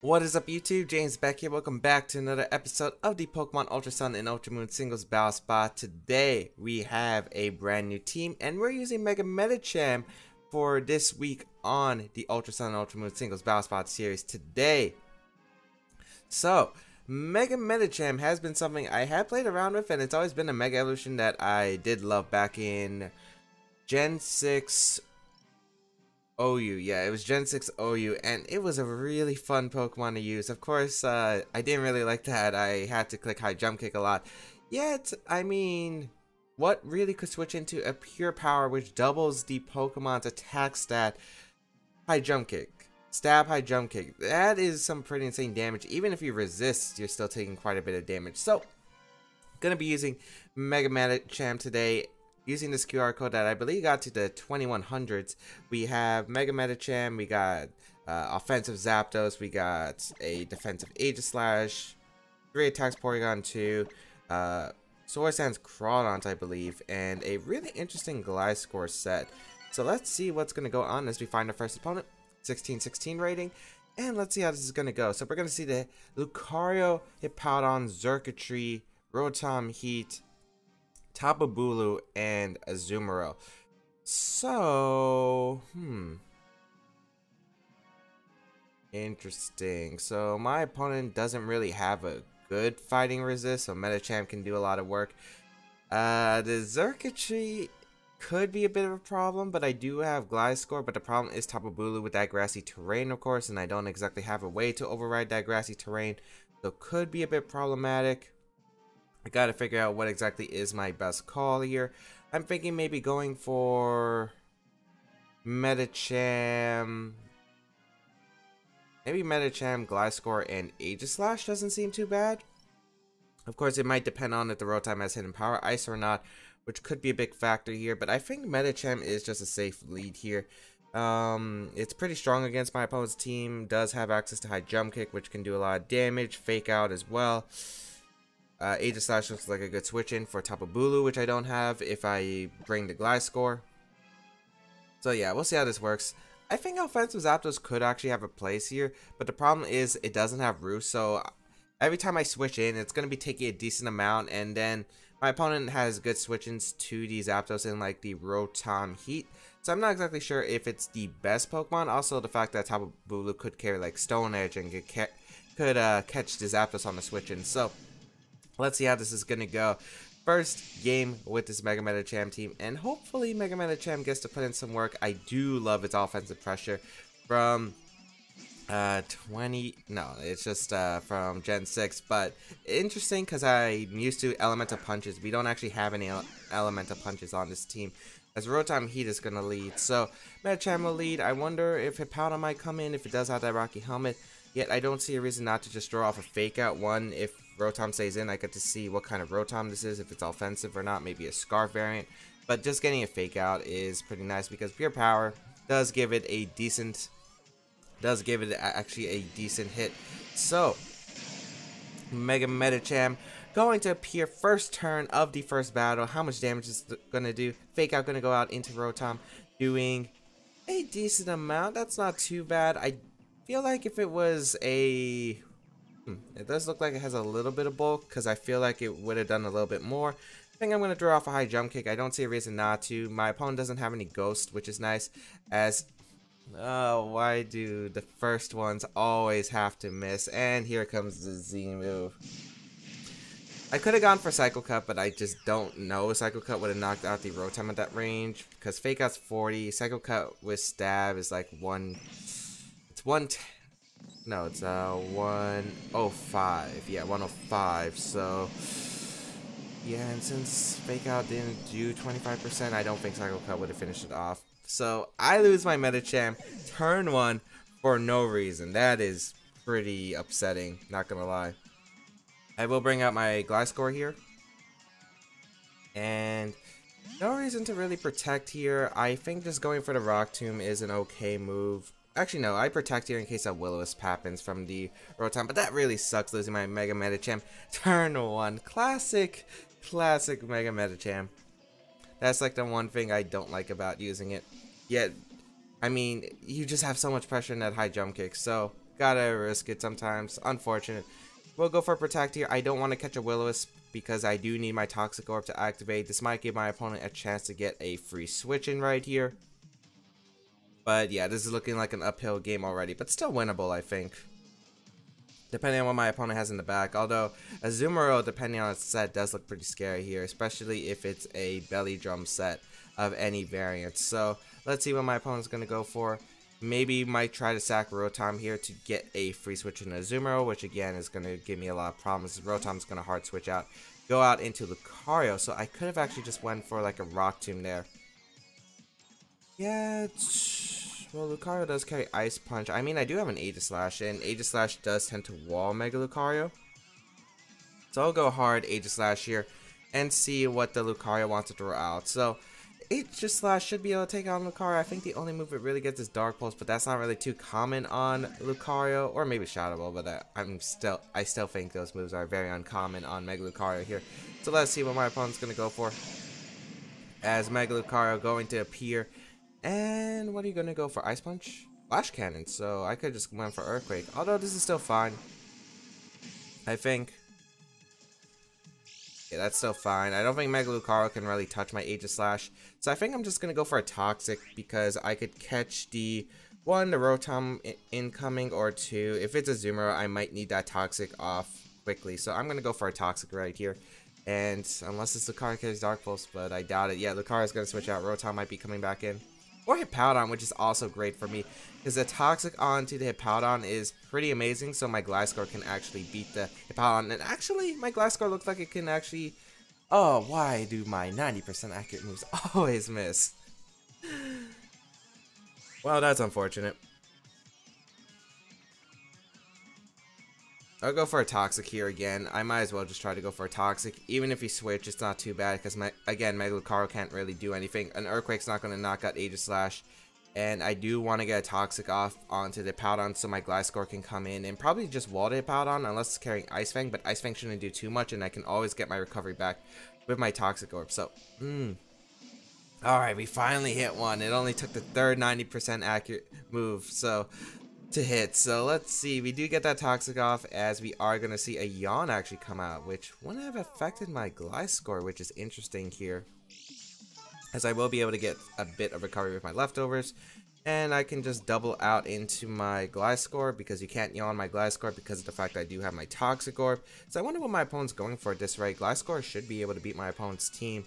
What is up YouTube? James Baek here. Welcome back to another episode of the Pokemon Ultra Sun and Ultra Moon Singles Battle Spot. Today we have a brand new team and we're using Mega Medicham for this week on the Ultra Sun and Ultra Moon Singles Battle Spot series today. So Mega Medicham has been something I have played around with, and it's always been a Mega Evolution that I did love back in Gen 6 OU. Yeah, it was Gen 6 OU, and it was a really fun Pokemon to use. Of course, I didn't really like that I had to click high jump kick a lot. Yet, I mean, what really could switch into a pure power which doubles the Pokemon's attack stat? High jump kick. Stab, high jump kick. That is some pretty insane damage. Even if you resist, you're still taking quite a bit of damage. So, gonna be using Mega Medicham today, using this QR code that I believe got to the 2100s. We have Mega Medicham, we got offensive Zapdos, we got a defensive Aegislash, 3 attacks Porygon 2, Sword Sands Crawdont I believe, and a really interesting Gliscor set. So let's see what's going to go on as we find our first opponent. 16-16 rating, and let's see how this is going to go. So we're going to see the Lucario, Hippowdon, Xurkitree, Rotom, Heat, Tapu Bulu, and Azumarill. So, interesting. So my opponent doesn't really have a good fighting resist, so Medicham can do a lot of work. The Xurkitree could be a bit of a problem, but I do have Gliscor, but the problem is Tapu Bulu with that grassy terrain, of course, and I don't exactly have a way to override that grassy terrain, so could be a bit problematic. I gotta figure out what exactly is my best call here. I'm thinking maybe going for Medicham. Maybe Medicham, Gliscor, and Aegislash doesn't seem too bad. Of course, it might depend on if the Rotom has hidden power ice or not, which could be a big factor here. But I think Medicham is just a safe lead here. It's pretty strong against my opponent's team. Does have access to high jump kick, which can do a lot of damage. Fake out as well. Aegislash looks like a good switch in for Tapu Bulu, which I don't have if I bring the Gliscor. So yeah, we'll see how this works. I think offensive Zapdos could actually have a place here, but the problem is it doesn't have Roost, so every time I switch in, it's going to be taking a decent amount, and then my opponent has good switch-ins to the Zapdos in like the Rotom Heat, so I'm not exactly sure if it's the best Pokemon. Also, the fact that Tapu Bulu could carry like Stone Edge and could catch the Zapdos on the switch-in, so let's see how this is going to go. First game with this Mega Medicham team, and hopefully Mega Medicham gets to put in some work. I do love its offensive pressure from it's just from Gen 6, but interesting because I'm used to Elemental Punches. We don't actually have any Elemental Punches on this team, as Rotom Heat is going to lead. So Medicham will lead. I wonder if Hippowdon might come in if it does have that Rocky Helmet. Yet I don't see a reason not to just throw off a Fake Out. One, if Rotom stays in, I get to see what kind of Rotom this is, if it's offensive or not, maybe a Scarf variant. But just getting a Fake Out is pretty nice because Pure Power does give it a decent, actually a decent hit. So Mega Medicham going to appear first turn of the first battle. How much damage is it gonna do? Fake Out gonna go out into Rotom, doing a decent amount. That's not too bad. I feel like if it was a it does look like it has a little bit of bulk, because I feel like it would have done a little bit more. I think I'm going to draw off a high jump kick. I don't see a reason not to. My opponent doesn't have any ghost, which is nice, as why do the first ones always have to miss? And here comes the Z move. I could have gone for Cycle Cut, but I just don't know. Cycle Cut would have knocked out the Rotom at that range, because Fake Out's 40. Cycle Cut with Stab is like it's 105. Yeah, 105. So yeah, and since Fake Out didn't do 25%, I don't think Cycle Cut would have finished it off. So I lose my Medicham turn 1 for no reason. That is pretty upsetting, not gonna lie. I will bring out my Gliscor here, and no reason to really protect here. I think just going for the Rock Tomb is an okay move. Actually, no, I protect here in case a Will-O-Wisp happens from the Rotom, but that really sucks losing my Mega Medicham turn 1. Classic Mega Medicham. That's like the one thing I don't like about using it. Yet, I mean, you just have so much pressure in that high jump kick, so Gotta risk it sometimes. Unfortunate. We'll go for Protect here. I don't want to catch a Will-O-Wisp because I do need my Toxic Orb to activate. This might give my opponent a chance to get a free switch in right here. But yeah, this is looking like an uphill game already, but still winnable, I think. Depending on what my opponent has in the back. Although, a Azumarill, depending on its set, does look pretty scary here, especially if it's a Belly Drum set of any variant. So, let's see what my opponent's going to go for. Maybe might try to sack Rotom here to get a free switch in Azumarill, which again is going to give me a lot of problems. Rotom's going to hard switch out, go out into Lucario, so I could have actually just went for like a Rock Tomb there. Yeah, well, Lucario does carry Ice Punch. I mean, I do have an Aegislash, and Aegislash does tend to wall Mega Lucario. So I'll go hard Aegislash here and see what the Lucario wants to throw out. So Aegislash should be able to take on Lucario. I think the only move it really gets is Dark Pulse, but that's not really too common on Lucario, or maybe Shadow Ball, but I still think those moves are very uncommon on Mega Lucario here. So let's see what my opponent's going to go for. As Mega Lucario going to appear. And what are you going to go for? Ice Punch? Flash Cannon. So I could just went for Earthquake. Although this is still fine. I think. Yeah, that's still fine. I don't think Mega Lucario can really touch my Aegislash. So I think I'm just going to go for a Toxic because I could catch the one, the Rotom incoming, or two. If it's a Azumarill, I might need that Toxic off quickly. So I'm going to go for a Toxic right here. And unless it's Lucario carries Dark Pulse, but I doubt it. Yeah, Lucario's going to switch out. Rotom might be coming back in. Or Hippowdon, which is also great for me, because the Toxic onto the Hippowdon is pretty amazing, so my Gliscor can actually beat the Hippowdon. And actually, my Gliscor looks like it can actually... Oh, why do my 90% accurate moves always miss? Well, that's unfortunate. I'll go for a Toxic here again. I might as well just try to go for a Toxic. Even if he switch, it's not too bad because, again, Mega Lucario can't really do anything. An Earthquake's not going to knock out Aegislash. And I do want to get a Toxic off onto the Hippowdon so my Gliscor can come in and probably just wall the Hippowdon unless it's carrying Ice Fang. But Ice Fang shouldn't do too much and I can always get my recovery back with my Toxic Orb. So, Alright, we finally hit one. It only took the third 90% accurate move. So... to hit. So let's see, we do get that Toxic off as we are going to see a Yawn actually come out, which wouldn't have affected my Gliscor, which is interesting here, as I will be able to get a bit of recovery with my leftovers, and I can just double out into my Gliscor because you can't Yawn my Gliscor because of the fact that I do have my Toxic Orb. So I wonder what my opponent's going for at this rate. Gliscor should be able to beat my opponent's team.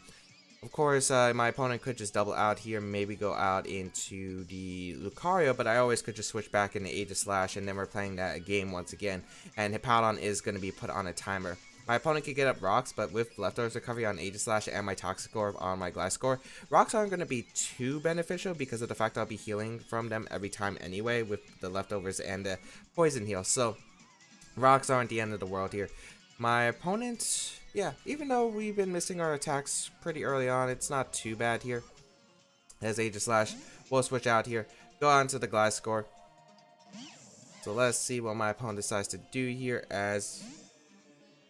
Of course, my opponent could just double out here, maybe go out into the Lucario, but I always could just switch back into Aegislash, and then we're playing that game once again, and Hippowdon is going to be put on a timer. My opponent could get up Rocks, but with leftovers recovery on Aegislash and my Toxic Orb on my Gliscor, Rocks aren't going to be too beneficial because of the fact that I'll be healing from them every time anyway with the leftovers and the Poison Heal, so Rocks aren't the end of the world here. My opponent... yeah, even though we've been missing our attacks pretty early on, it's not too bad here. As Aegislash will switch out here, go on to the Gliscor. So let's see what my opponent decides to do here, as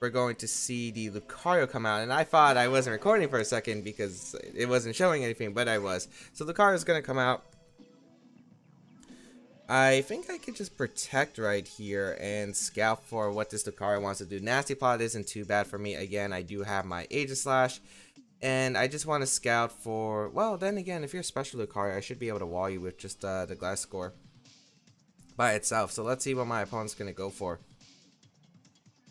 we're going to see the Lucario come out. And I thought I wasn't recording for a second because it wasn't showing anything, but I was. So Lucario is going to come out. I think I could just Protect right here and scout for what this Lucario wants to do. Nasty Plot isn't too bad for me. Again, I do have my Aegislash, and I just want to scout for... well, then again, if you're a special Lucario, I should be able to wall you with just the Gliscor by itself. So let's see what my opponent's going to go for.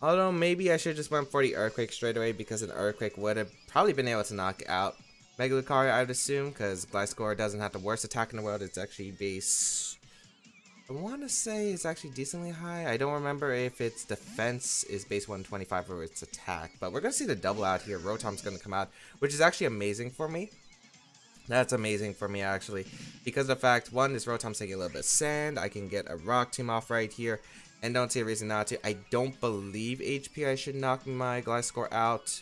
Although, maybe I should just went for the Earthquake straight away because an Earthquake would have probably been able to knock out Mega Lucario, I would assume, because Gliscor doesn't have the worst attack in the world. It's actually base... I want to say it's actually decently high. I don't remember if its defense is base 125 or its attack. But we're going to see the double out here. Rotom's going to come out, which is actually amazing for me. That's amazing for me, actually. Because of the fact, one, this Rotom's taking a little bit of sand. I can get a Rock Tomb off right here. And don't see a reason not to. I don't believe HP I should knock my Gliscor out.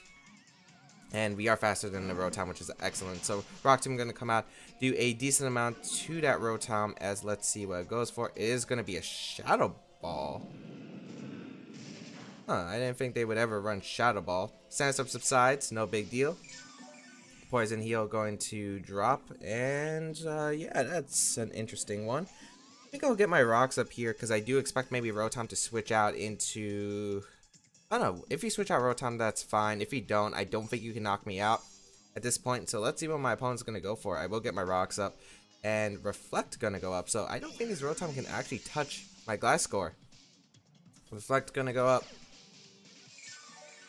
And we are faster than the Rotom, which is excellent. So Rock Tomb going to come out, do a decent amount to that Rotom, as let's see what it goes for. It is going to be a Shadow Ball. I didn't think they would ever run Shadow Ball. Sandstorm subsides, no big deal. Poison Heal going to drop, and yeah, that's an interesting one. think I'll get my rocks up here because I do expect maybe Rotom to switch out into... I don't know. If you switch out Rotom, that's fine. If you don't, I don't think you can knock me out at this point. So let's see what my opponent's going to go for. I will get my rocks up. And Reflect going to go up. So I don't think this Rotom can actually touch my Gliscor. Reflect going to go up.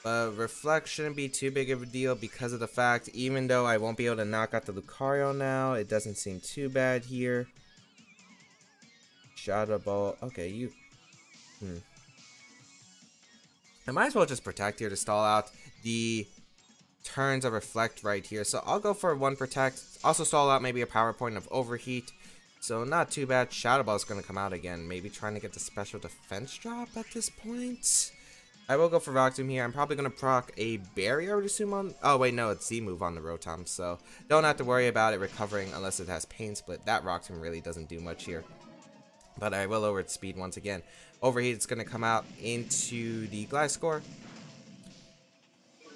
But Reflect shouldn't be too big of a deal because of the fact, even though I won't be able to knock out the Lucario now, it doesn't seem too bad here. Shadow Ball. Okay, you... I might as well just Protect here to stall out the turns of Reflect right here. So I'll go for one Protect. Also stall out maybe a Power Point of Overheat. So not too bad. Shadow Ball is going to come out again. Maybe trying to get the special defense drop at this point. I will go for Rock Tomb here. I'm probably going to proc a Barrier, I would assume on... Oh, wait, no, it's Z-move on the Rotom. So don't have to worry about it recovering unless it has Pain Split. That Rock Tomb really doesn't do much here. But I will lower its speed once again. Overheat is going to come out into the Gliscor.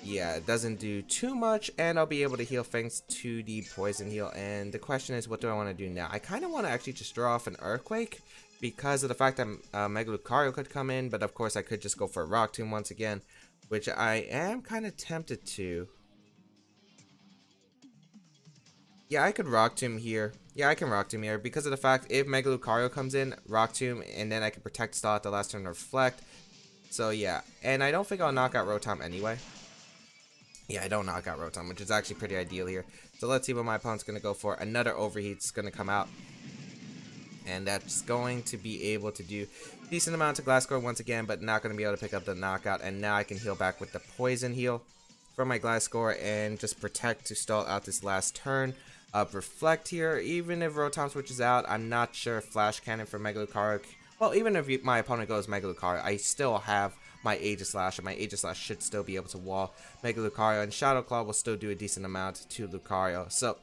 Yeah, it doesn't do too much, and I'll be able to heal thanks to the Poison Heal. And the question is, what do I want to do now? I kind of want to actually just draw off an Earthquake because of the fact that Mega Lucario could come in, but of course I could just go for a Rock Tomb once again, which I am kind of tempted to. Yeah, I could Rock Tomb here. Yeah, I can Rock Tomb here because of the fact if Mega Lucario comes in, Rock Tomb, and then I can Protect stall at the last turn and Reflect. So yeah, and I don't think I'll knock out Rotom anyway. Yeah, I don't knock out Rotom, which is actually pretty ideal here. So let's see what my opponent's going to go for. Another Overheat's going to come out. And that's going to be able to do decent amount of Gliscor once again, but not going to be able to pick up the knockout. And now I can heal back with the Poison Heal from my Gliscor and just Protect to stall out this last turn. Reflect here. Even if Rotom switches out, I'm not sure if Flash Cannon for Mega Lucario... Well, even if my opponent goes Mega Lucario, I still have my Aegislash, and my Aegislash should still be able to wall Mega Lucario, and Shadow Claw will still do a decent amount to Lucario. So,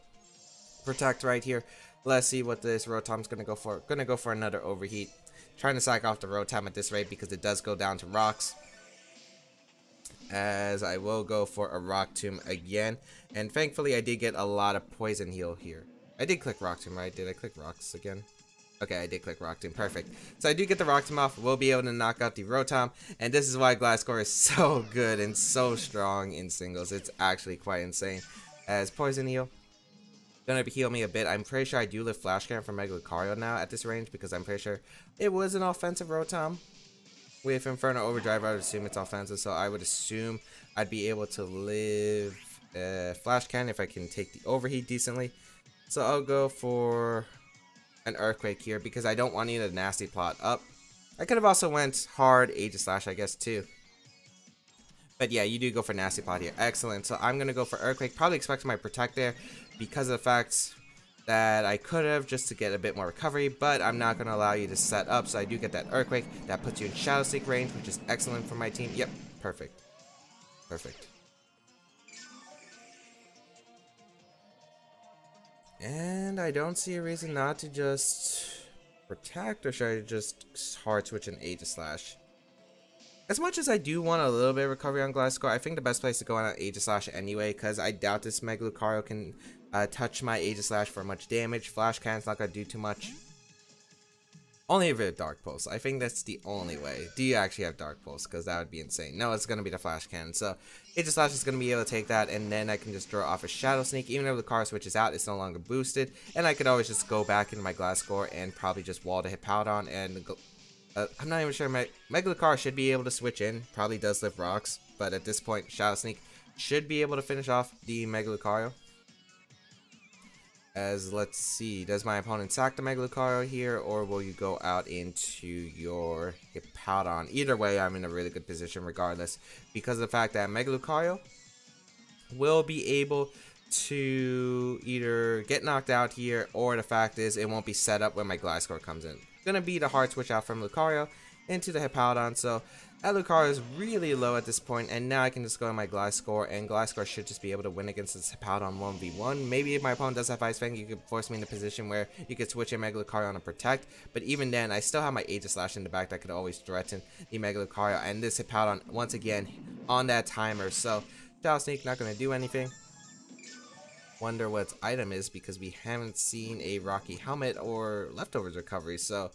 Protect right here. Let's see what this Rotom's going to go for. Going to go for another Overheat. Trying to sack off the Rotom at this rate because it does go down to rocks. As I will go for a Rock Tomb again. And thankfully I did get a lot of Poison Heal here. I did click Rock Tomb, right? Did I click Rocks again? Okay, I did click Rock Tomb. Perfect. So I do get the Rock Tomb off. We'll be able to knock out the Rotom. And this is why Gliscor is so good and so strong in singles. It's actually quite insane. As Poison Heal. Gonna heal me a bit. I'm pretty sure I do live Flash Cannon for Mega Lucario now at this range because I'm pretty sure it was an offensive Rotom. With Inferno Overdrive, I would assume it's offensive, so I would assume I'd be able to live Flash Cannon if I can take the Overheat decently. So I'll go for an Earthquake here because I don't want to need a Nasty Plot up. I could have also went hard Aegislash, I guess, too. But yeah, you do go for Nasty Plot here. Excellent. So I'm going to go for Earthquake. Probably expecting my Protect there because of the fact that I could have just to get a bit more recovery, but I'm not going to allow you to set up, so I do get that Earthquake. That puts you in Shadow Sneak range, which is excellent for my team. Yep, perfect. Perfect. And I don't see a reason not to just Protect, or should I just hard switch an Aegislash? As much as I do want a little bit of recovery on Gliscor, I think the best place to go on Aegislash anyway, because I doubt this Mega Lucario can touch my Aegislash for much damage. Flash Cannon's not going to do too much. Only if it's Dark Pulse. I think that's the only way. Do you actually have Dark Pulse? Because that would be insane. No, it's going to be the Flash Cannon. So Aegislash is going to be able to take that, and then I can just draw off a Shadow Sneak. Even if the Lucario switches out, it's no longer boosted. And I could always just go back into my Gliscor and probably just wall to Hippowdon and go. I'm not even sure. Mega Lucario should be able to switch in. Probably does live rocks. But at this point, Shadow Sneak should be able to finish off the Mega Lucario. As, let's see. Does my opponent sack the Mega Lucario here? Or will you go out into your Hippowdon? Either way, I'm in a really good position regardless. Because of the fact that Mega Lucario will be able to either get knocked out here. Or the fact is, it won't be set up when my Gliscor comes in. Gonna be the hard switch out from Lucario into the Hippowdon. So that Lucario is really low at this point, and now I can just go to my Gliscor, and Gliscor should just be able to win against this Hippowdon 1v1. Maybe if my opponent does have Ice Fang, you could force me in a position where you could switch in Mega Lucario on a Protect, but even then, I still have my Aegislash in the back that could always threaten the Mega Lucario, and this Hippowdon, once again, on that timer. So Shadow Sneak not gonna do anything. wonder what its item is because we haven't seen a Rocky Helmet or Leftovers recovery. So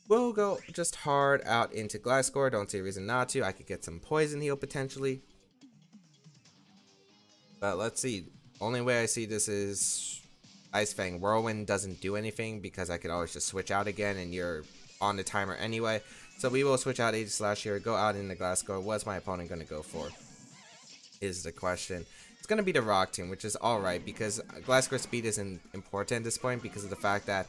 we'll go just hard out into Gliscor. Don't see a reason not to. I could get some Poison Heal potentially. But let's see. Only way I see this is Ice Fang. Whirlwind doesn't do anything because I could always just switch out again and you're on the timer anyway. So we will switch out Aegislash here, go out into Gliscor. What's my opponent going to go for? Is the question. It's going to be the Rock Tomb, which is alright because Gliscor's speed isn't important at this point because of the fact that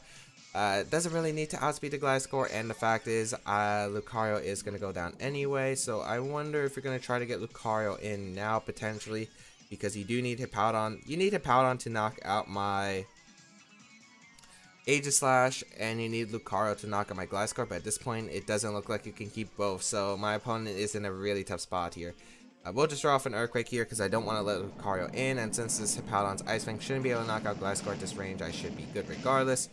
it doesn't really need to outspeed the Gliscor, and the fact is Lucario is going to go down anyway. So I wonder if you're going to try to get Lucario in now potentially because you do need Hippowdon. You need Hippowdon to knock out my Aegislash, and you need Lucario to knock out my Gliscor, but at this point it doesn't look like you can keep both, so my opponent is in a really tough spot here. We'll just draw off an Earthquake here because I don't want to let Lucario in, and since this Hippowdon's Ice Fang shouldn't be able to knock out Gliscor at this range, I should be good regardless.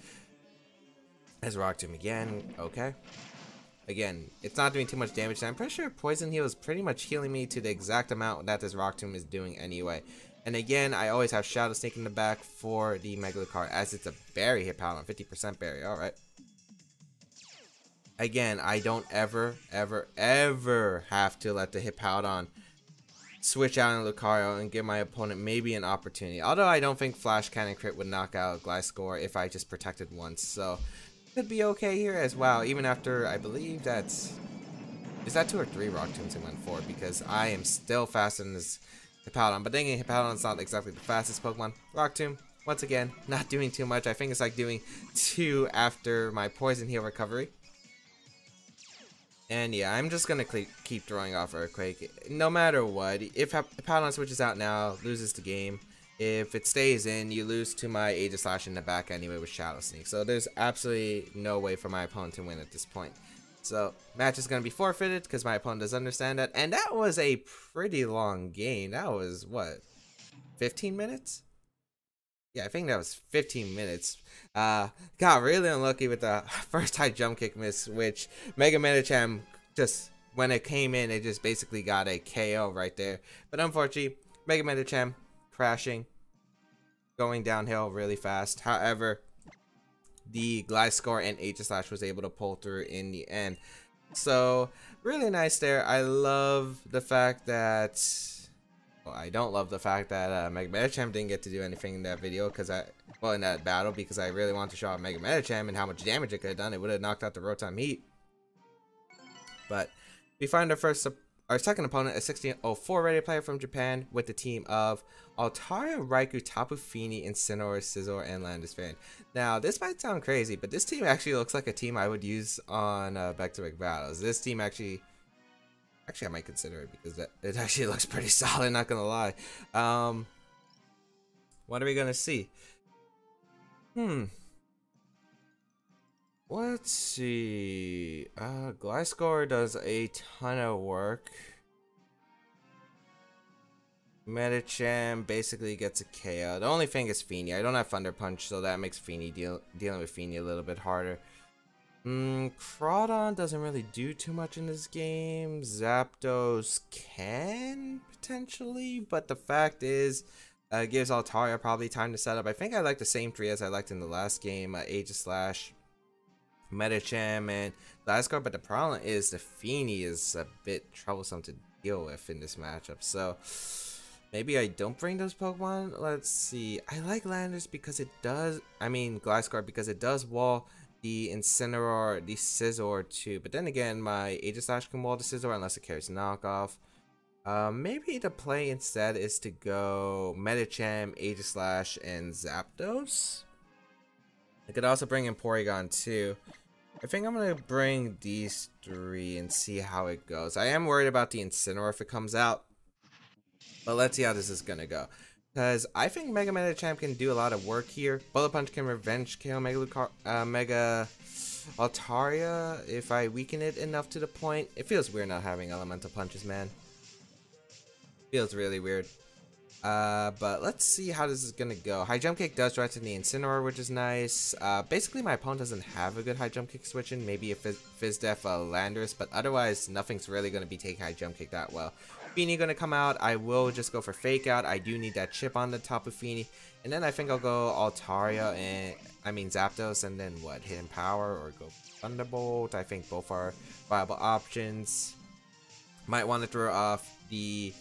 As Rock Tomb again, okay. Again, it's not doing too much damage, and I'm pretty sure Poison Heal is pretty much healing me to the exact amount that this Rock Tomb is doing anyway. And again, I always have Shadow Sneak in the back for the Mega Lucario, as it's a Berry Hippowdon, 50% Berry, alright. Again, I don't ever have to let the Hippowdon switch out in Lucario and give my opponent maybe an opportunity. Although I don't think Flash Cannon Crit would knock out Gliscor if I just protected once, so could be okay here as well, even after I believe that's... Is that 2 or 3 Rock Tombs I went for? Because I am still faster than this Hippowdon. But dang it, Hippowdon's not exactly the fastest Pokemon. Rock Tomb, once again, not doing too much. I think it's like doing 2 after my Poison Heal recovery. And yeah, I'm just going to keep throwing off Earthquake. No matter what, if Hippowdon switches out now, loses the game. If it stays in, you lose to my Aegislash in the back anyway with Shadow Sneak. So there's absolutely no way for my opponent to win at this point. So match is going to be forfeited because my opponent does understand that. And that was a pretty long game. That was, what, 15 minutes? Yeah, I think that was 15 minutes. Got really unlucky with the first high jump kick miss, which Mega Medicham just, when it came in, it just basically got a KO right there. But unfortunately, Mega Medicham crashing, going downhill really fast. However, the Gliscor and Aegislash was able to pull through in the end. So really nice there. I love the fact that, well, I don't love the fact that Mega Medicham didn't get to do anything in that video because in that battle, because I really wanted to show off Mega Medicham and how much damage it could have done. It would have knocked out the Rotom Heat. But we find our second opponent, a 1604 rated player from Japan, with the team of Altaria, Raikou, Tapu Fini, Incineroar, Scizor, and Landisfarne. Now, this might sound crazy, but this team actually looks like a team I would use on back-to-back battles. This team actually, I might consider it because it actually looks pretty solid, not gonna lie. What are we gonna see? Let's see. Gliscor does a ton of work. Medicham basically gets a KO. The only thing is Fini. I don't have Thunder Punch, so that makes Fini dealing with Fini a little bit harder. Crawdon doesn't really do too much in this game. Zapdos can potentially, but the fact is, gives Altaria probably time to set up. I think I like the same three as I liked in the last game. Aegislash, Medicham, and Gliscor, but the problem is the Fini is a bit troublesome to deal with in this matchup. So maybe I don't bring those Pokemon. Let's see. I like Landers because it does, Gliscor because it does wall the Incineroar, the Scizor too. But then again, my Aegislash can wall the Scizor unless it carries knockoff. Maybe the play instead is to go Medicham, Aegislash, and Zapdos. I could also bring in Porygon too. I think I'm going to bring these three and see how it goes. I am worried about the Incineroar if it comes out. But let's see how this is going to go. Because I think Mega Medicham can do a lot of work here. Bullet Punch can revenge KO Mega Altaria if I weaken it enough to the point. It feels weird not having Elemental Punches, man. Feels really weird. But let's see how this is gonna go. High jump kick does direct to the Incineroar, which is nice. Basically my opponent doesn't have a good high jump kick switching. Maybe a Fizdef Landorus, but otherwise nothing's really gonna be taking high jump kick that well. Feeny gonna come out. I will just go for fake out. I do need that chip on the top of Feeny. And then I think I'll go Altaria and Zapdos, and then what? Hidden Power or go Thunderbolt. I think both are viable options. Might want to throw off the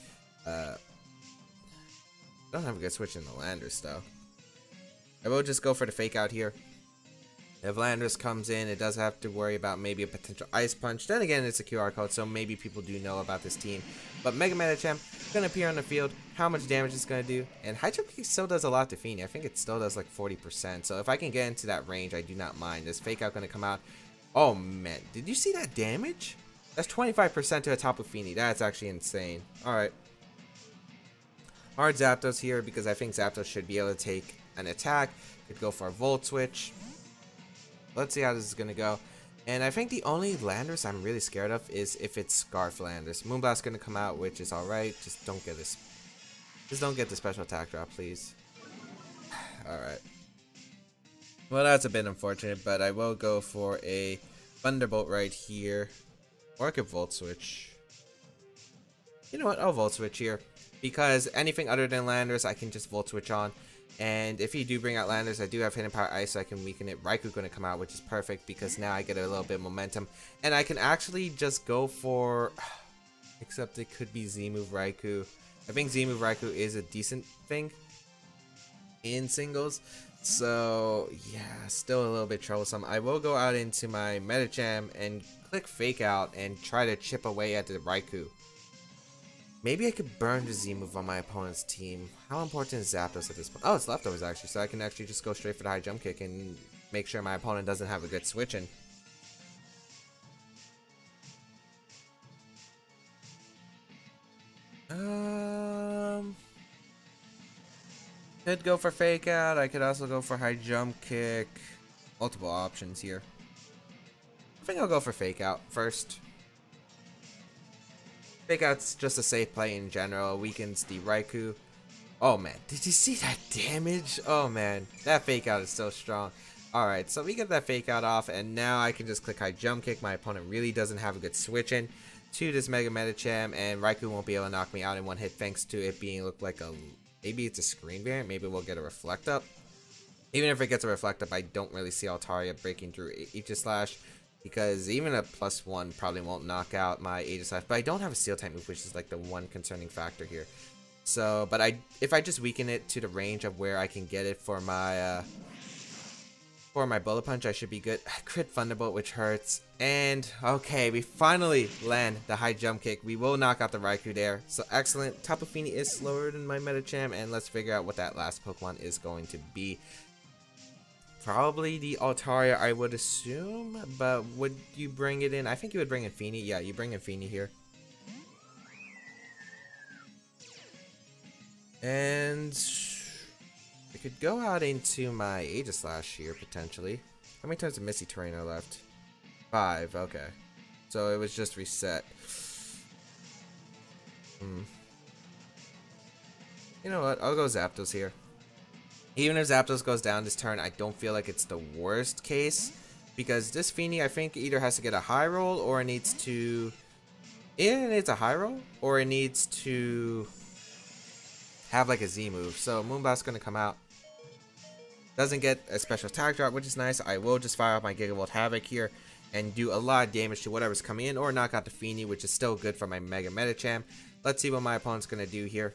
don't have a good switch in the Landorus though. I will just go for the fake out here. If Landorus comes in, it does have to worry about maybe a potential Ice Punch. Then again, it's a QR code, so maybe people do know about this team. But Mega Medicham gonna appear on the field. How much damage it's gonna do? And High Jump Kick still does a lot to Feeny. I think it still does like 40%. So if I can get into that range, I do not mind. This fake out gonna come out. Oh man, did you see that damage? That's 25% to the top of Feeny. That's actually insane. Alright. Hard Zapdos here because I think Zapdos should be able to take an attack. Could go for a Volt Switch. Let's see how this is going to go. And I think the only Landorus I'm really scared of is if it's Scarf Landorus. Moonblast going to come out, which is alright. Just don't get this. Just don't get the special attack drop, please. Alright. Well, that's a bit unfortunate, but I will go for a Thunderbolt right here. Or I could Volt Switch. You know what? I'll Volt Switch here. Because anything other than Landorus, I can just Volt Switch on. And if you do bring out Landorus, I do have Hidden Power Ice, so I can weaken it. Raikou going to come out, which is perfect because now I get a little bit of momentum. And I can actually just go for... Except it could be Z-Move Raikou. I think Z-Move Raikou is a decent thing in singles. So, yeah, still a little bit troublesome. I will go out into my Medicham and click Fake Out and try to chip away at the Raikou. Maybe I could burn the Z-move on my opponent's team. How important is Zapdos at this point? Oh, it's leftovers actually, so I can actually just go straight for the high jump kick and make sure my opponent doesn't have a good switch in. Could go for fake out. I could also go for high jump kick. Multiple options here. I think I'll go for fake out first. Fake out's just a safe play in general. Weakens the Raikou. Oh man, did you see that damage? Oh man, that fake out is so strong. Alright, so we get that fake out off, and now I can just click high jump kick. My opponent really doesn't have a good switch in to this Mega Medicham, and Raikou won't be able to knock me out in one hit thanks to it being look like a... Maybe it's a screen variant. Maybe we'll get a Reflect Up. Even if it gets a Reflect Up, I don't really see Altaria breaking through Aegislash. Because even a +1 probably won't knock out my Aegislash. But I don't have a Steel type move, which is like the one concerning factor here. So, but if I just weaken it to the range of where I can get it for my Bullet Punch, I should be good. Crit Thunderbolt, which hurts. And, okay, we finally land the high jump kick. We will knock out the Raikou there. So, excellent. Tapu Fini is slower than my Medicham. And let's figure out what that last Pokemon is going to be. Probably the Altaria, I would assume, but would you bring it in? I think you would bring in Feeny. Yeah, you bring in Feeny here. And I could go out into my Aegislash here, potentially. How many turns of Misty Terrain are left? 5, okay. So it was just reset. You know what? I'll go Zapdos here. Even if Zapdos goes down this turn, I don't feel like it's the worst case. Because this Feeny, I think, either has to get a high roll or it needs to... Either it needs a high roll or it needs to have like a Z move. So Moonblast's going to come out. Doesn't get a special attack drop, which is nice. I will just fire off my Gigavolt Havoc here and do a lot of damage to whatever's coming in or knock out the Feeny, which is still good for my Mega Medicham. Let's see what my opponent's going to do here.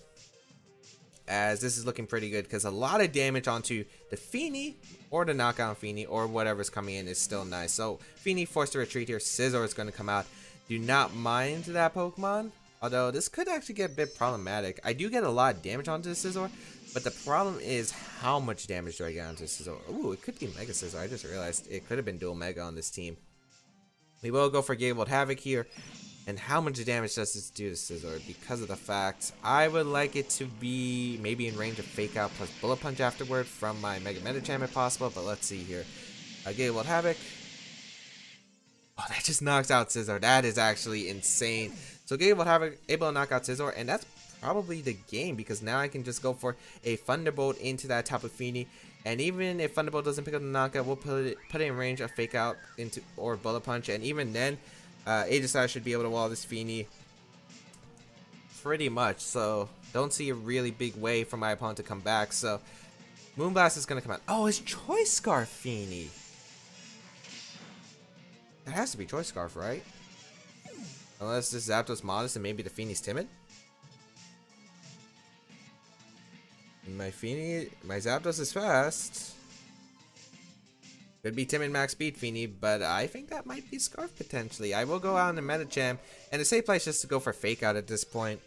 As this is looking pretty good because a lot of damage onto the Feeny or the knockout Feeny or whatever's coming in is still nice. So Feeny forced to retreat here. Scizor is going to come out. Do not mind that Pokemon. Although this could actually get a bit problematic. I do get a lot of damage onto the Scizor. But the problem is how much damage do I get onto Scizor? Ooh, it could be Mega Scizor. I just realized it could have been dual Mega on this team. We will go for Gigavolt Havoc here. And how much damage does this do to Scizor? Because of the fact I would like it to be maybe in range of Fake Out plus Bullet Punch afterward from my Mega Medicham if possible. But let's see here. Gigavolt Havoc. Oh, that just knocks out Scizor. That is actually insane. So Gigavolt Havoc able to knock out Scizor. And that's probably the game, because now I can just go for a Thunderbolt into that Tapu Fini, and even if Thunderbolt doesn't pick up the knockout, we'll put it in range of Fake Out into or Bullet Punch, and even then, Aegislash should be able to wall this Fini pretty much. So don't see a really big way for my opponent to come back. So Moonblast is gonna come out. Oh, it's Choice Scarf Fini. It has to be Choice Scarf, right? Unless this Zapdos modest and maybe the Fini's timid. My Zapdos is fast. Could be timid max speed Fini, but I think that might be Scarf potentially. I will go out in the Medicham, and the safe place just to go for Fake Out at this point.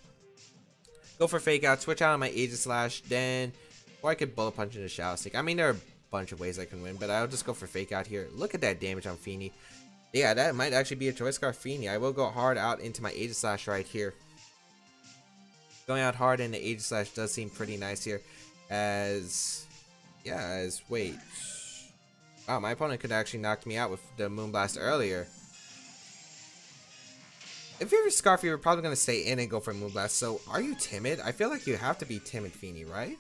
Go for Fake Out, switch out on my Aegislash, then, or I could Bullet Punch into Shadow Sneak. I mean, there are a bunch of ways I can win, but I'll just go for Fake Out here. Look at that damage on Fini. Yeah, that might actually be a Choice Scarf Fini. I will go hard out into my Aegislash right here. Going out hard into Aegislash does seem pretty nice here. Wait. Wow, my opponent could actually knock me out with the Moonblast earlier. If you're Scarf, you're probably going to stay in and go for Moonblast. So, are you timid? I feel like you have to be timid Fini, right?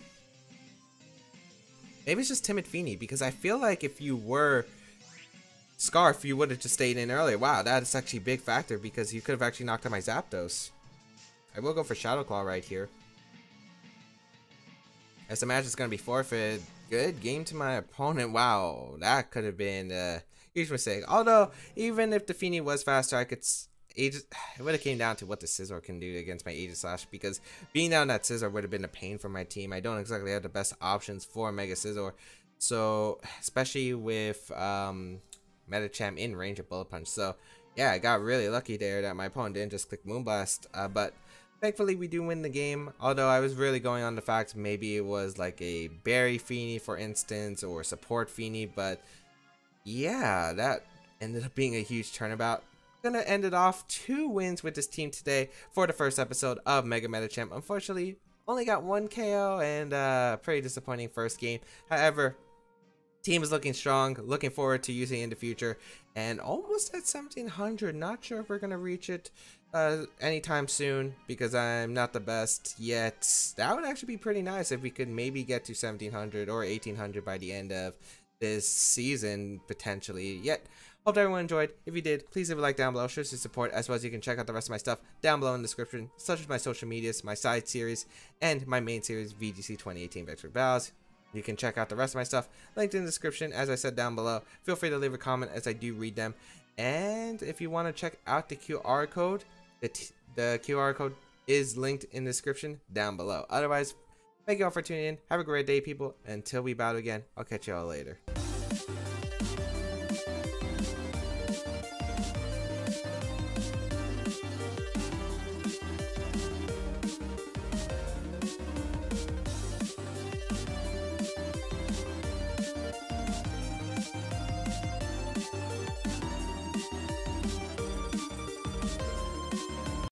Maybe it's just timid Fini, because I feel like if you were Scarf, you would have just stayed in earlier. Wow, that is actually a big factor, because you could have actually knocked out my Zapdos. I will go for Shadow Claw right here. As the match is going to be forfeited. Good game to my opponent. Wow, that could have been a huge mistake. Although, even if the Fini was faster, I could... it would have came down to what the Scizor can do against my Aegislash, because being down that Scizor would have been a pain for my team. I don't exactly have the best options for Mega Scizor. So, especially with Medicham in range of Bullet Punch. So, yeah, I got really lucky there that my opponent didn't just click Moonblast. But thankfully, we do win the game. Although I was really going on the fact maybe it was like a Berry Fini, for instance, or Support Fini. But yeah, that ended up being a huge turnabout. Gonna end it off 2 wins with this team today for the first episode of Mega Medicham. Unfortunately, only got 1 KO and pretty disappointing first game. However, team is looking strong. Looking forward to using it in the future. And almost at 1700. Not sure if we're gonna reach it anytime soon, because I'm not the best yet. That would actually be pretty nice if we could maybe get to 1700 or 1800 by the end of this season potentially. Yet hope everyone enjoyed. If you did, please leave a like down below. Show some support, as well as you can check out the rest of my stuff down below in the description, such as my social medias, my side series, and my main series, VGC 2018 Victory Battles. You can check out the rest of my stuff linked in the description, as I said down below. Feel free to leave a comment, as I do read them. And if you want to check out the QR code, the QR code is linked in the description down below. Otherwise, thank you all for tuning in. Have a great day, people. Until we battle again, I'll catch you all later.